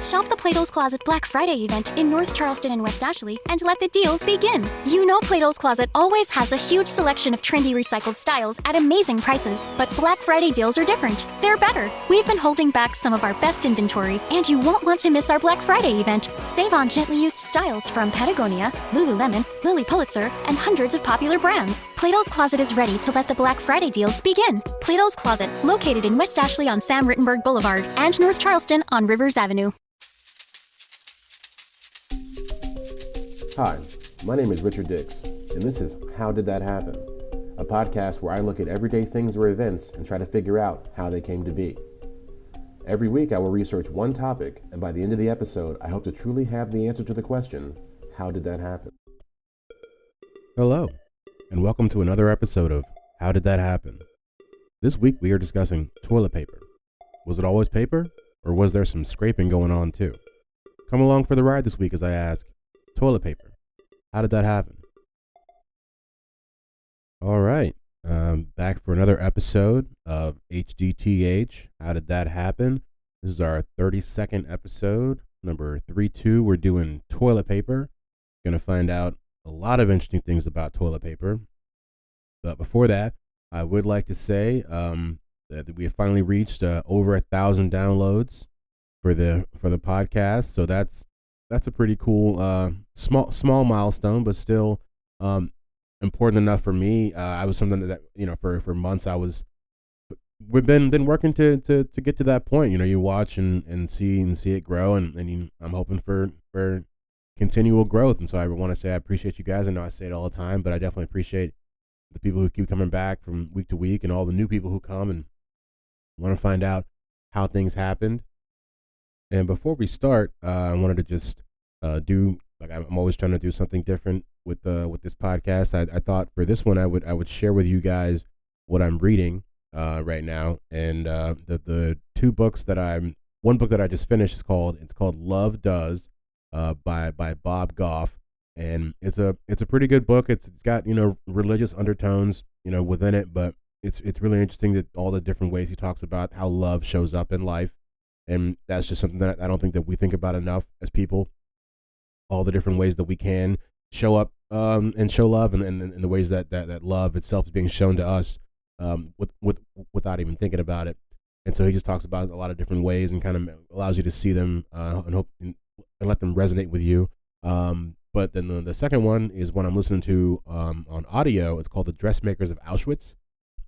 Shop the Plato's Closet Black Friday event in North Charleston and West Ashley and let the deals begin. You know Plato's Closet always has a huge selection of trendy recycled styles at amazing prices, but Black Friday deals are different. They're better. We've been holding back some of our best inventory, and you won't want to miss our Black Friday event. Save on gently used styles from Patagonia, Lululemon, Lilly Pulitzer, and hundreds of popular brands. Plato's Closet is ready to let the Black Friday deals begin. Plato's Closet, located in West Ashley on Sam Rittenberg Boulevard and North Charleston on Rivers Avenue. Hi, my name is Richard Dix, and this is How Did That Happen? A podcast where I look at everyday things or events and try to figure out how they came to be. Every week I will research one topic, and by the end of the episode, I hope to truly have the answer to the question, how did that happen? Hello, and welcome to another episode of How Did That Happen? This week we are discussing toilet paper. Was it always paper, or was there some scraping going on too? Come along for the ride this week as I ask, toilet paper. How did that happen? All right. Back for another episode of HDTH. How did that happen? This is our 32nd episode, number 32. We're doing toilet paper. Going to find out a lot of interesting things about toilet paper. But before that, I would like to say that we have finally reached over 1,000 downloads for the podcast. So that's a pretty cool small milestone, but still important enough for me. I was something that for months we've been working to get to that point. You watch and see it grow, and I'm hoping for continual growth. And so I want to say I appreciate you guys. I know I say it all the time, but I definitely appreciate the people who keep coming back from week to week, and all the new people who come and want to find out how things happened. And before we start, I wanted to just I'm always trying to do something different with this podcast. I thought for this one I would share with you guys what I'm reading right now. And the two books one book that I just finished is called Love Does by Bob Goff, and it's a pretty good book. It's got religious undertones within it, but it's really interesting that all the different ways he talks about how love shows up in life. And that's just something that I don't think that we think about enough as people. All the different ways that we can show up and show love, and the ways that love itself is being shown to us without even thinking about it. And so he just talks about a lot of different ways and kind of allows you to see them and let them resonate with you. But then the second one is one I'm listening to on audio. It's called The Dressmakers of Auschwitz,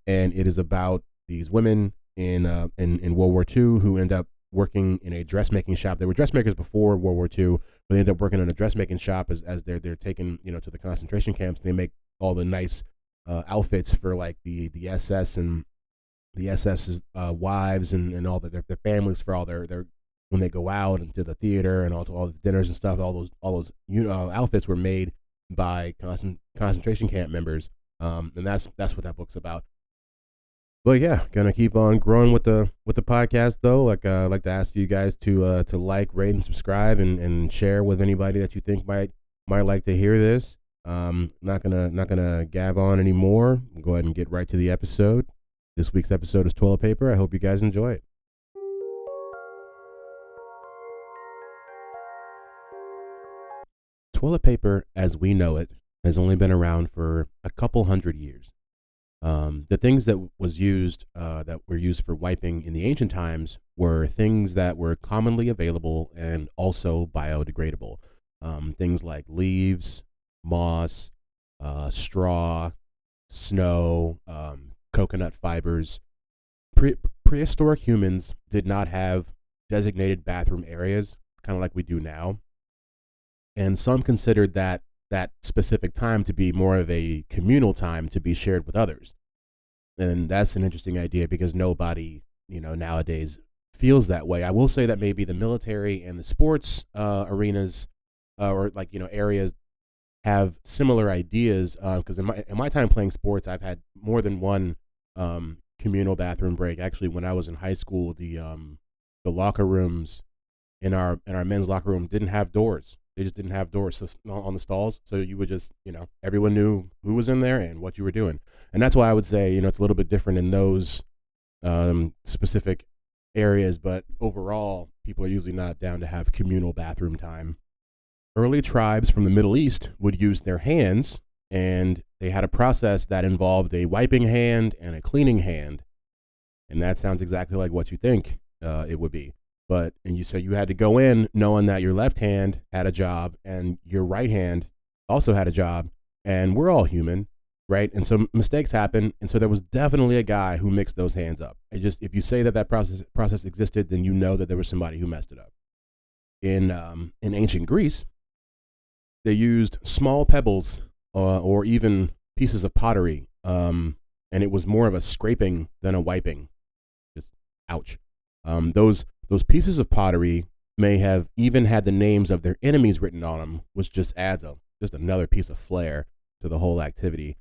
and it is about these women in World War II who end up working in a dressmaking shop. They were dressmakers before World War II, but they end up working in a dressmaking shop as they're taken to the concentration camps. They make all the nice outfits for like the SS and the SS's wives and all their families for all their when they go out into the theater and all the dinners and stuff. All those outfits were made by concentration camp members, and that's what that book's about. But yeah, gonna keep on growing with the podcast though. Like to ask you guys to like, rate, and subscribe, and share with anybody that you think might like to hear this. Not gonna gab on anymore. Go ahead and get right to the episode. This week's episode is toilet paper. I hope you guys enjoy it. Toilet paper, as we know it, has only been around for a couple hundred years. The things that were used for wiping in the ancient times were things that were commonly available and also biodegradable. Things like leaves, moss, straw, snow, coconut fibers. Prehistoric humans did not have designated bathroom areas, kind of like we do now. And some considered that specific time to be more of a communal time to be shared with others. And that's an interesting idea because nobody, nowadays feels that way. I will say that maybe the military and the sports arenas or areas have similar ideas because in my time playing sports, I've had more than one communal bathroom break. Actually, when I was in high school, the locker rooms in our men's locker room didn't have doors. They just didn't have doors on the stalls, so you would just, everyone knew who was in there and what you were doing. And that's why I would say, it's a little bit different in those specific areas, but overall, people are usually not down to have communal bathroom time. Early tribes from the Middle East would use their hands, and they had a process that involved a wiping hand and a cleaning hand. And that sounds exactly like what you think it would be. But and you said you had to go in knowing that your left hand had a job and your right hand also had a job, and we're all human, right? And so mistakes happen, and so there was definitely a guy who mixed those hands up. If you say that process existed, then you know that there was somebody who messed it up. In ancient Greece, they used small pebbles or even pieces of pottery, and it was more of a scraping than a wiping. Just ouch. Those pieces of pottery may have even had the names of their enemies written on them, which just adds just another piece of flair to the whole activity.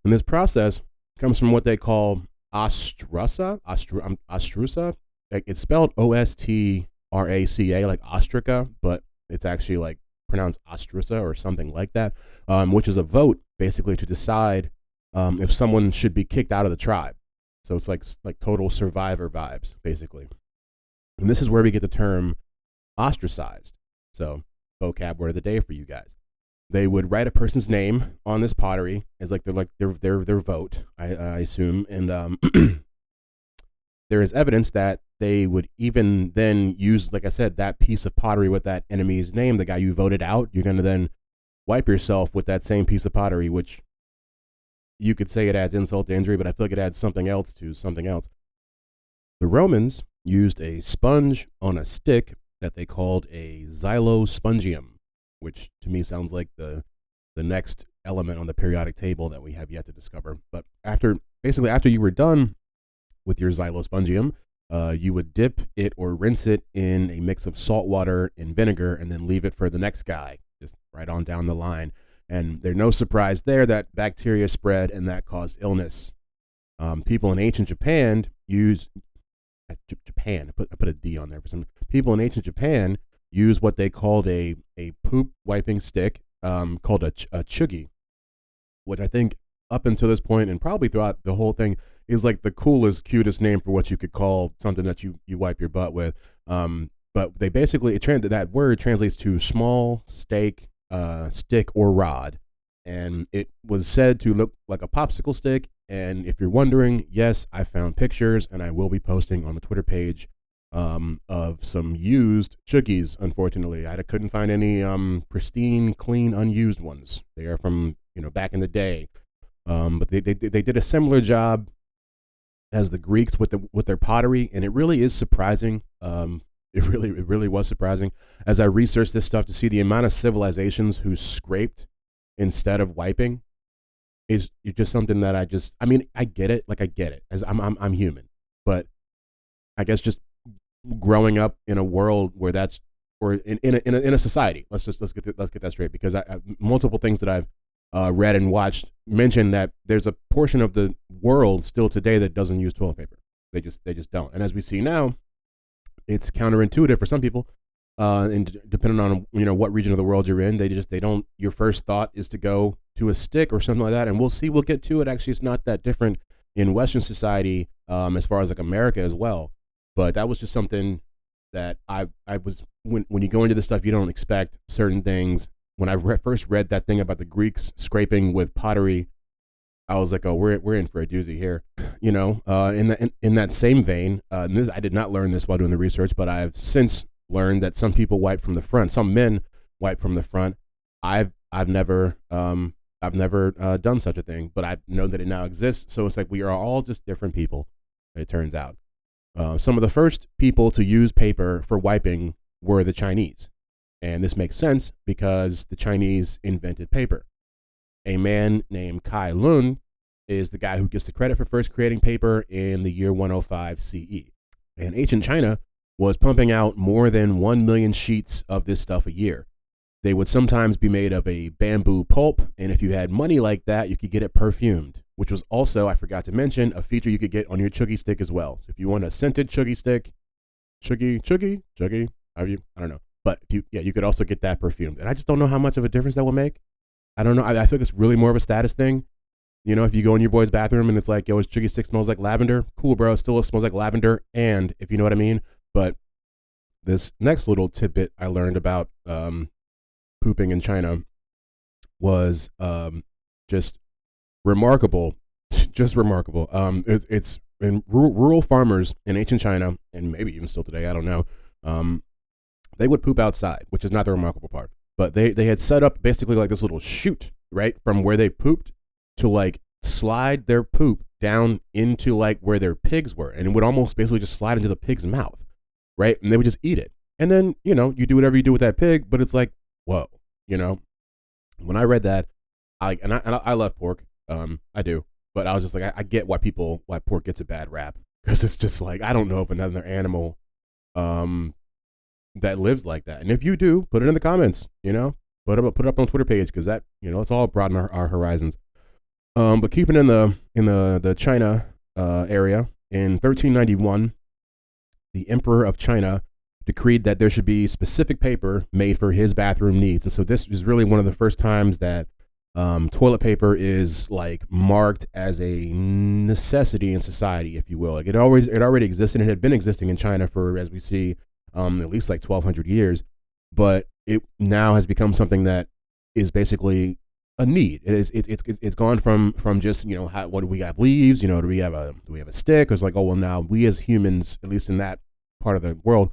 And this process comes from what they call ostrusa. It's spelled Ostraca, like ostraca, but it's actually like pronounced ostrusa or something like that, which is a vote basically to decide if someone should be kicked out of the tribe. So it's like total Survivor vibes, basically. And this is where we get the term ostracized. So, vocab word of the day for you guys. They would write a person's name on this pottery as like their vote, I assume, and there is evidence that they would even then use, like I said, that piece of pottery with that enemy's name, the guy you voted out. You're going to then wipe yourself with that same piece of pottery, which you could say it adds insult to injury, but I feel like it adds something else to something else. The Romans used a sponge on a stick that they called a xylospongium, which to me sounds like the next element on the periodic table that we have yet to discover. But after you were done with your xylospongium, you would dip it or rinse it in a mix of salt water and vinegar and then leave it for the next guy, just right on down the line. And there's no surprise there that bacteria spread and that caused illness. People in ancient Japan I put a D on there for some people in ancient Japan use what they called a poop wiping stick called a chugi, which I think up until this point and probably throughout the whole thing is like the coolest, cutest name for what you could call something that you wipe your butt with. But they basically that word translates to small stick or rod, and it was said to look like a popsicle stick. And if you're wondering, yes, I found pictures, and I will be posting on the Twitter page of some used chuggies. Unfortunately, I couldn't find any pristine, clean, unused ones. They are from back in the day, but they did a similar job as the Greeks with their pottery, and it really is surprising. It really was surprising as I researched this stuff to see the amount of civilizations who scraped instead of wiping. Is just something that I get it. Like I get it as I'm human, but I guess just growing up in a world where that's or in a society. Let's get that straight, because I multiple things that I've read and watched mention that there's a portion of the world still today that doesn't use toilet paper. They just don't. And as we see now, it's counterintuitive for some people. And depending on what region of the world you're in, they don't. Your first thought is to go to a stick or something like that, and we'll get to it. Actually, it's not that different in Western society, as far as like America as well. But that was just something that I was when you go into this stuff, you don't expect certain things. When I first read that thing about the Greeks scraping with pottery, I was like, oh, we're in for a doozy here, In that same vein, and I did not learn this while doing the research, but I've since learned that some people wipe from the front. Some men wipe from the front. I've never done such a thing, but I know that it now exists. So it's like we are all just different people. It turns out, some of the first people to use paper for wiping were the Chinese, and this makes sense because the Chinese invented paper. A man named Kai Lun is the guy who gets the credit for first creating paper in the year 105 CE. And ancient China was pumping out more than 1 million sheets of this stuff a year. They would sometimes be made of a bamboo pulp, and if you had money like that, you could get it perfumed, which was also, I forgot to mention, a feature you could get on your chuggy stick as well. So if you want a scented chuggy stick, chuggy, I don't know. But you could also get that perfumed. And I just don't know how much of a difference that will make. I don't know. I feel like it's really more of a status thing. You know, if you go in your boy's bathroom and it's like, yo, his Jiggy Stick smells like lavender, cool, bro. It still smells like lavender. And if you know what I mean. But this next little tidbit I learned about pooping in China was just remarkable. Just remarkable. It's in rural farmers in ancient China, and maybe even still today, I don't know. They would poop outside, which is not the remarkable part. But they had set up basically like this little chute, right, from where they pooped to like slide their poop down into like where their pigs were, and it would almost basically just slide into the pig's mouth, right? And they would just eat it. And then, you know, you do whatever you do with that pig, but it's like, whoa, you know. When I read that, I love pork, I do, but I was just like, I get why pork gets a bad rap, because it's just like, I don't know of another animal, that lives like that. And if you do, put it in the comments, you know, put it up on Twitter page, because that, you know, let's all broaden our horizons. But keeping in the China area, in 1391, the Emperor of China decreed that there should be specific paper made for his bathroom needs. And so this is really one of the first times that toilet paper is like marked as a necessity in society, if you will. Like it already existed and had been existing in China for, as we see, at least like 1,200 years. But it now has become something that is basically a need. It's gone from just, you know, what do we have, leaves, you know, do we have a stick? It's like, oh well, now we as humans, at least in that part of the world,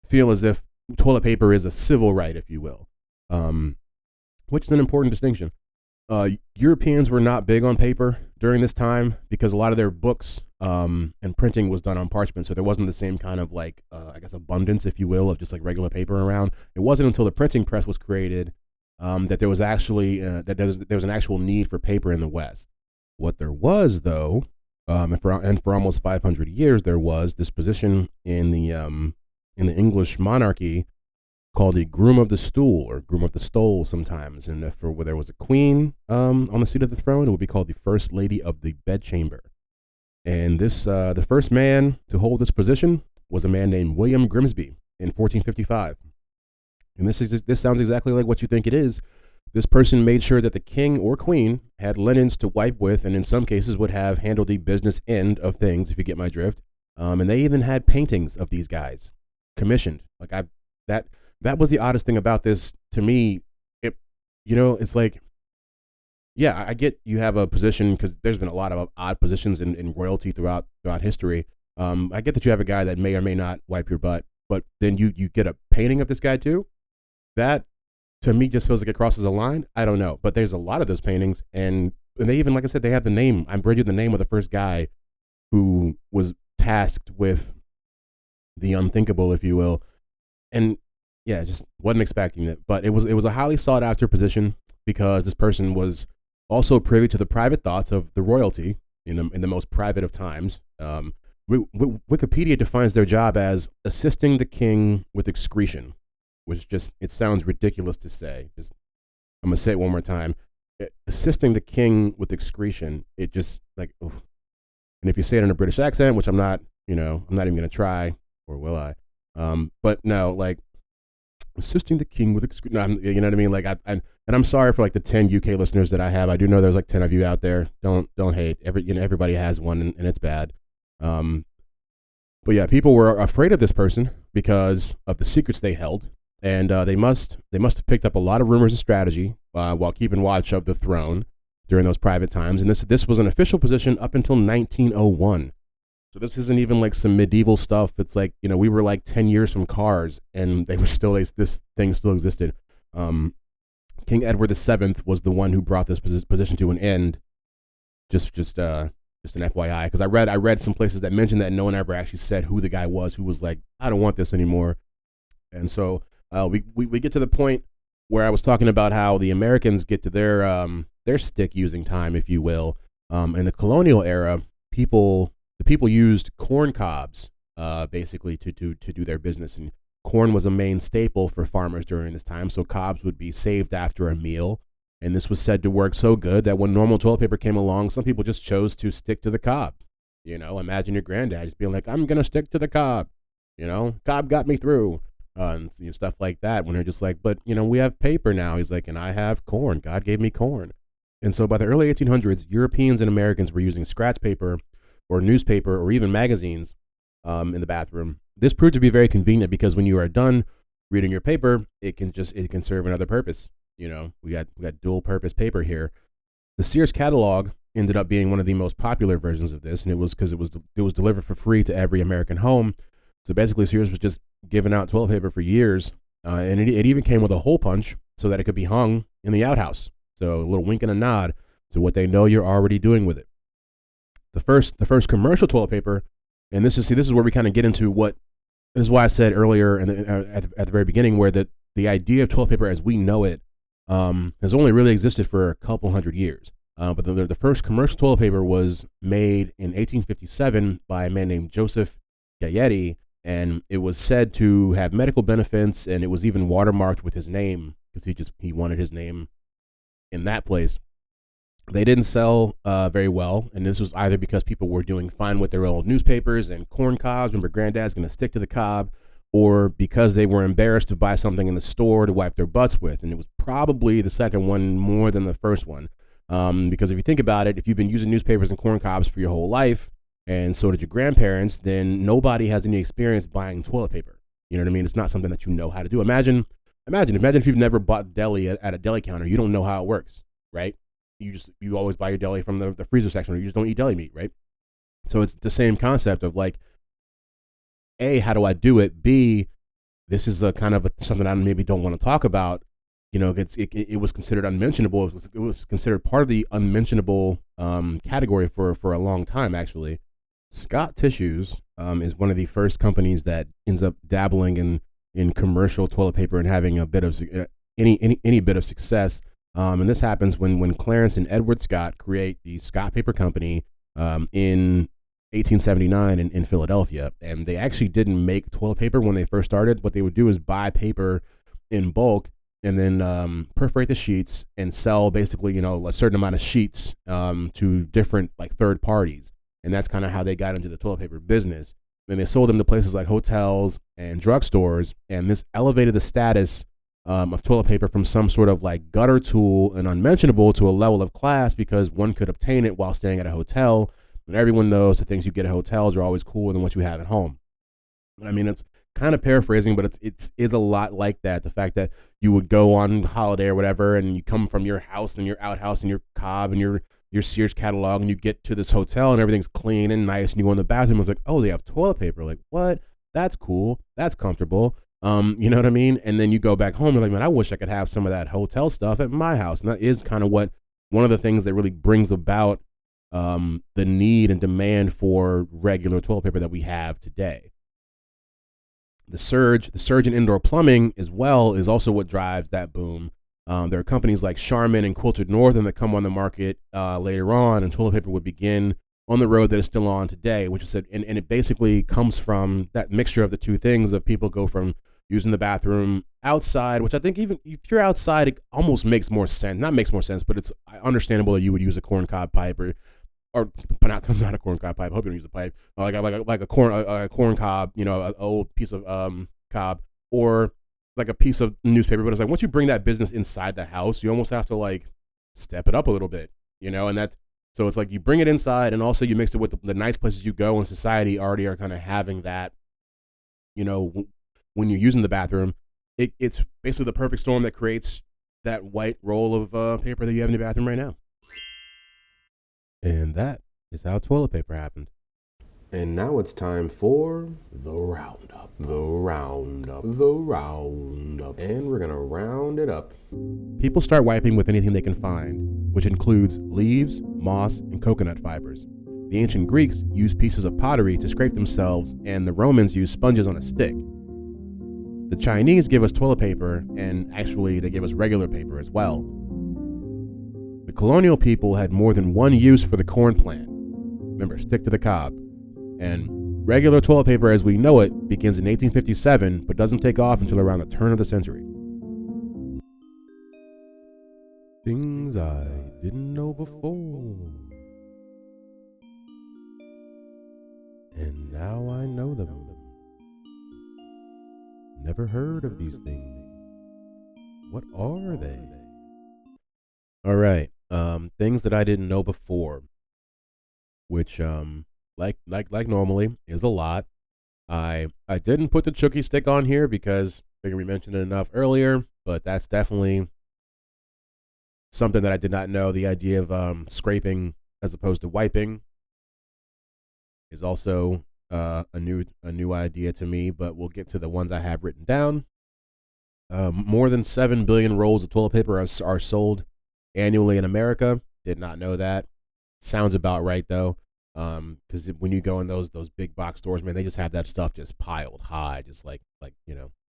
feel as if toilet paper is a civil right, if you will, which is an important distinction. Europeans were not big on paper during this time because a lot of their books and printing was done on parchment, so there wasn't the same kind of like I guess abundance, if you will, of just like regular paper around. It wasn't until the printing press was created that there was actually that there was an actual need for paper in the West. What there was, though, and for almost 500 years, there was this position in the English monarchy called the groom of the stool, or groom of the stole sometimes. And if where there was a queen on the seat of the throne, it would be called the first lady of the bedchamber. And this the first man to hold this position was a man named William Grimsby in 1455. And this sounds exactly like what you think it is. This person made sure that the king or queen had linens to wipe with, and in some cases would have handled the business end of things, if you get my drift. And they even had paintings of these guys commissioned. Like that was the oddest thing about this to me. It's like, yeah, I get you have a position, because there's been a lot of odd positions in royalty throughout history. I get that you have a guy that may or may not wipe your butt, but then you get a painting of this guy too. That to me just feels like it crosses a line. I don't know, but there's a lot of those paintings, and they even, like I said, they have the name. I'm bridging the name of the first guy who was tasked with the unthinkable, if you will. And yeah, just wasn't expecting it. But it was a highly sought after position, because this person was also privy to the private thoughts of the royalty in the most private of times. Wikipedia defines their job as assisting the king with excretion, which just, it sounds ridiculous to say. I'm gonna say it one more time. Assisting the king with excretion. It just like, oof. And if you say it in a British accent, which I'm not even gonna try, or will I? But no, like, assisting the king with excretion. You know what I mean? Like, and I'm sorry for like the 10 UK listeners that I have. I do know there's like 10 of you out there. Don't hate. Everybody has one, and it's bad. But yeah, people were afraid of this person because of the secrets they held, and they must have picked up a lot of rumors and strategy while keeping watch of the throne during those private times. And this was an official position up until 1901. So this isn't even like some medieval stuff. It's like, we were like 10 years from cars, and they were still, this thing still existed. King Edward VII was the one who brought this position to an end. Just an FYI, because I read some places that mentioned that no one ever actually said who the guy was who was like, I don't want this anymore. And so we get to the point where I was talking about how the Americans get to their stick using time, if you will. In the colonial era, the people used corn cobs basically to do their business, and corn was a main staple for farmers during this time. So cobs would be saved after a meal. And this was said to work so good that when normal toilet paper came along, some people just chose to stick to the cob. Imagine your granddad just being like, I'm going to stick to the cob. Cob got me through. And stuff like that, when they're just like, but, we have paper now. He's like, and I have corn. God gave me corn. And so by the early 1800s, Europeans and Americans were using scratch paper or newspaper or even magazines in the bathroom. This proved to be very convenient because when you are done reading your paper, it can serve another purpose. You know, we got dual purpose paper here. The Sears catalog ended up being one of the most popular versions of this, and it was because it was delivered for free to every American home. So basically, Sears was just giving out toilet paper for years, and it even came with a hole punch so that it could be hung in the outhouse. So a little wink and a nod to what they know you're already doing with it. The first commercial toilet paper, and this is where we kind of get into what. This is why I said earlier at the very beginning where the idea of toilet paper as we know it has only really existed for a couple hundred years. But the first commercial toilet paper was made in 1857 by a man named Joseph Gayeti, and it was said to have medical benefits, and it was even watermarked with his name because he wanted his name in that place. They didn't sell very well, and this was either because people were doing fine with their old newspapers and corn cobs. Remember, Granddad's going to stick to the cob, or because they were embarrassed to buy something in the store to wipe their butts with. And it was probably the second one more than the first one. Because if you think about it, if you've been using newspapers and corn cobs for your whole life, and so did your grandparents, then nobody has any experience buying toilet paper. You know what I mean? It's not something that you know how to do. Imagine if you've never bought deli at a deli counter. You don't know how it works, right? You always buy your deli from the freezer section, or you just don't eat deli meat, right? So it's the same concept of like, A, how do I do it? B, this is a kind of something I maybe don't want to talk about. You know, it was considered unmentionable. It was considered part of the unmentionable category for a long time, actually. Scott Tissues is one of the first companies that ends up dabbling in commercial toilet paper and having a bit of any bit of success. And this happens when Clarence and Edward Scott create the Scott Paper Company in 1879 in Philadelphia. And they actually didn't make toilet paper when they first started. What they would do is buy paper in bulk and then perforate the sheets and sell basically, you know, a certain amount of sheets to different like third parties. And that's kind of how they got into the toilet paper business. And they sold them to places like hotels and drugstores. And this elevated the status of toilet paper from some sort of like gutter tool and unmentionable to a level of class because one could obtain it while staying at a hotel. And everyone knows the things you get at hotels are always cooler than what you have at home. I mean, it's kind of paraphrasing, but it is a lot like that. The fact that you would go on holiday or whatever, and you come from your house and your outhouse and your cob and your Sears catalog, and you get to this hotel and everything's clean and nice, and you go in the bathroom, it's like, oh, they have toilet paper. Like, what? That's cool. That's comfortable. You know what I mean? And then you go back home and like, man, I wish I could have some of that hotel stuff at my house. And that is kind of one of the things that really brings about the need and demand for regular toilet paper that we have today. The surge in indoor plumbing as well is also what drives that boom. There are companies like Charmin and Quilted Northern that come on the market later on, and toilet paper would begin on the road that is still on today, which is and it basically comes from that mixture of the two things of people go from using the bathroom outside, which I think even if you're outside, it almost makes more sense. Not makes more sense, but it's understandable that you would use a corncob pipe or not a corncob pipe. I hope you don't use a pipe. Like a corn cob, you know, an old piece of cob, or like a piece of newspaper. But it's like once you bring that business inside the house, you almost have to like step it up a little bit, you know. And so it's like you bring it inside, and also you mix it with the nice places you go in society already are kind of having that, you know, when you're using the bathroom, it's basically the perfect storm that creates that white roll of paper that you have in your bathroom right now. And that is how toilet paper happened. And now it's time for the roundup. And we're going to round it up. People start wiping with anything they can find, which includes leaves, moss, and coconut fibers. The ancient Greeks used pieces of pottery to scrape themselves, and the Romans used sponges on a stick. The Chinese give us toilet paper, and actually they give us regular paper as well. The colonial people had more than one use for the corn plant. Remember, stick to the cob. And regular toilet paper as we know it begins in 1857, but doesn't take off until around the turn of the century. Things I didn't know before. And now I know them. Never heard of these things. What are they? All right. things that I didn't know before, which like normally is a lot. I didn't put the Chucky stick on here because I figured we mentioned it enough earlier, but that's definitely something that I did not know. The idea of scraping as opposed to wiping is also a new idea to me, but we'll get to the ones I have written down. More than 7 billion rolls of toilet paper are sold annually in America. Did not know that. Sounds about right though. Because when you go in those big box stores, man, they just have that stuff just piled high, just like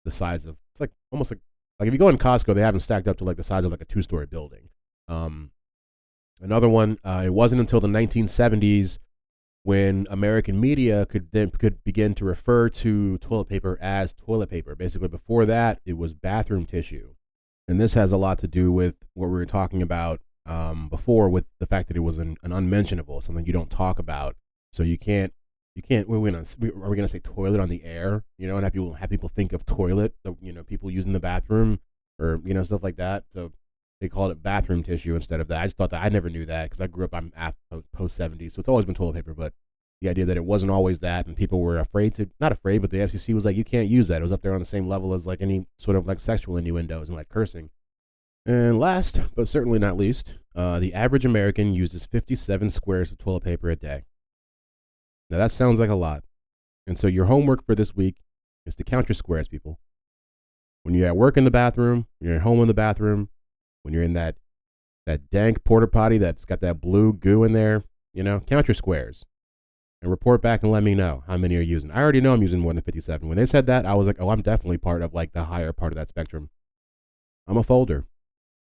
the size of, it's like almost like if you go in Costco, they have them stacked up to like the size of like a 2-story building. Another one, it wasn't until the 1970s when American media could begin to refer to toilet paper as toilet paper. Basically, before that, it was bathroom tissue. And this has a lot to do with what we were talking about before, with the fact that it was an unmentionable, something you don't talk about. So you can't. Are we gonna say toilet on the air? And have people think of toilet. People using the bathroom or stuff like that. So they called it bathroom tissue instead of that. I just thought that. I never knew that because I grew up. I'm post 70s, so it's always been toilet paper. But the idea that it wasn't always that, and people were not afraid, but the FCC was like, you can't use that. It was up there on the same level as like any sort of like sexual innuendos and like cursing. And last, but certainly not least, the average American uses 57 squares of toilet paper a day. Now that sounds like a lot. And so your homework for this week is to count your squares, people. When you're at work in the bathroom, when you're at home in the bathroom, when you're in that dank porta potty that's got that blue goo in there, count your squares. And report back and let me know how many you're using. I already know I'm using more than 57. When they said that, I was like, oh, I'm definitely part of like the higher part of that spectrum. I'm a folder.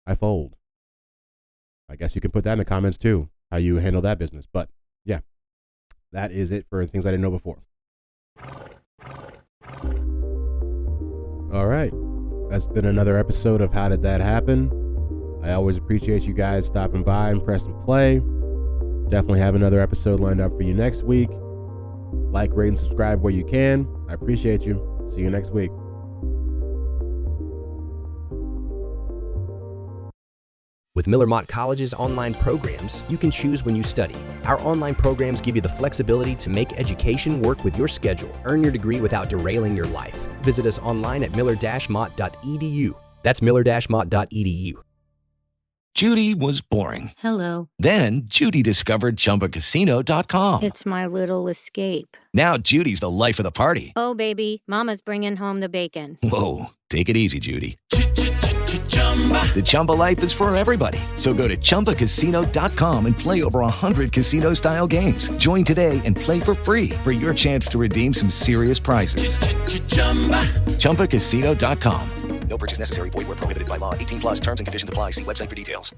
I fold. I guess you can put that in the comments too, how you handle that business. But yeah, that is it for things I didn't know before. All right. That's been another episode of How Did That Happen? I always appreciate you guys stopping by and pressing play. Definitely have another episode lined up for you next week. Like, rate, and subscribe where you can. I appreciate you. See you next week. With Miller Motte College's online programs, you can choose when you study. Our online programs give you the flexibility to make education work with your schedule. Earn your degree without derailing your life. Visit us online at miller-mott.edu. That's miller-mott.edu. Judy was boring. Hello. Then Judy discovered ChumbaCasino.com. It's my little escape. Now Judy's the life of the party. Oh, baby, mama's bringing home the bacon. Whoa, take it easy, Judy. The Chumba life is for everybody. So go to ChumbaCasino.com and play over 100 casino-style games. Join today and play for free for your chance to redeem some serious prizes. ChumbaCasino.com. No purchase necessary. Void where prohibited by law. 18+ terms and conditions apply. See website for details.